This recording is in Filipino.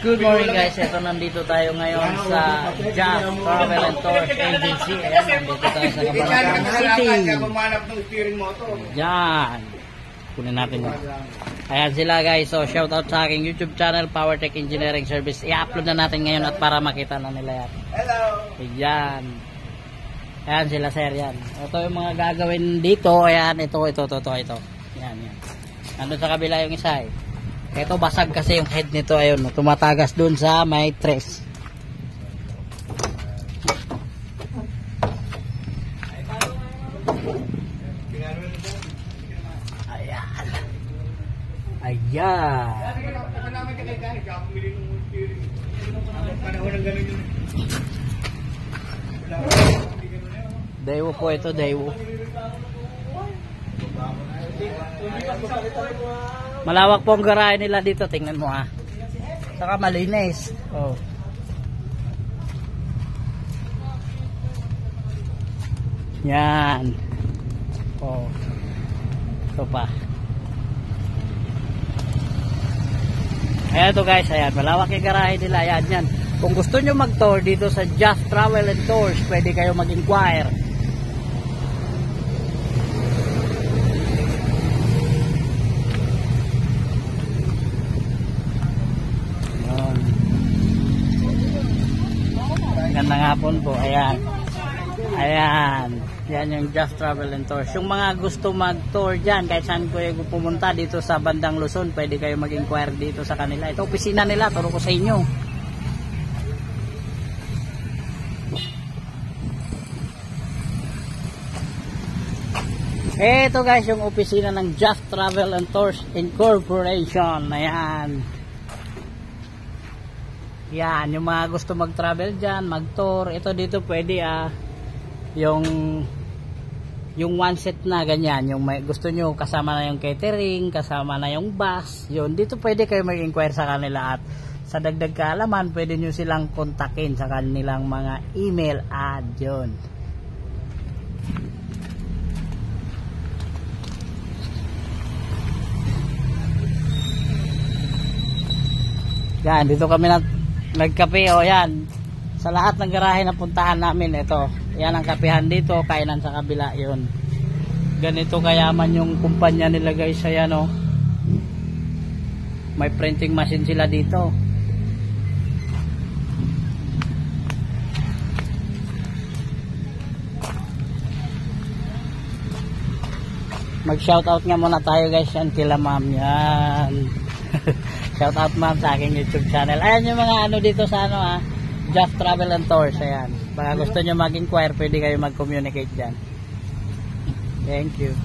Good morning guys, ito nandito tayo ngayon sa JAF Travel and Tours Agency. Ayan, nandito tayo sa Cabanatuan City. Yan. Kunin natin yun. Ayan sila guys, so shout out sa aking YouTube channel, PowerTech Engineering Service. I-upload na natin ngayon at para makita na nila yan. Hello! Ayan. Ayan sila sir, yan. Ito yung mga gagawin dito. Ayan, ito. Yan. Nandun sa kabila yung isa eh. Ito basag kasi yung head nito, ayun, tumatagas dun sa may tres. Ayan. Ayan. Daewoo po ito, Daewoo. Malawak po ang garahe nila dito, tingnan mo ha. Saka malinis. Oh. Yan. Oh. Ito pa. Ayan to guys, ayan. Malawak yung garahe nila. Ayan, yan. Kung gusto nyo mag-tour dito sa JAF Travel and Tours, pwede kayo mag-inquire. Gandang hapon po, ayan. Yan yung JAF Travel and Tours. Yung mga gusto mag-tour dyan, kahit saan ko pumunta dito sa bandang Luzon, pwede kayo mag-inquire dito sa kanila. Ito opisina nila, turo ko sa inyo. Ito guys, yung opisina ng JAF Travel and Tours Incorporation. Ayan. Yan, yung mga gusto mag-travel dyan, mag-tour, ito dito pwede yung one set na ganyan, yung may, gusto nyo kasama na yung catering, kasama na yung bus, yun, dito pwede kayo mag-inquire sa kanila at sa dagdag kaalaman, pwede nyo silang kontakin sa kanilang mga email ad, yun. Yan, dito kami nagkape, o yan. Sa lahat ng garahe na puntahan namin, ito. Yan ang kapehan dito, kainan sa kabila, yun. Ganito kayaman yung kumpanya nila guys, ayan o. May printing machine sila dito. Mag-shoutout nga muna tayo guys, yan kila ma'am, yan. Shout out ma'am sa aking YouTube channel. Ayan yung mga ano dito sa ano JAF Travel and Tours. Ayan. Baka gusto nyo mag-inquire, pwede kayo mag-communicate dyan. Thank you.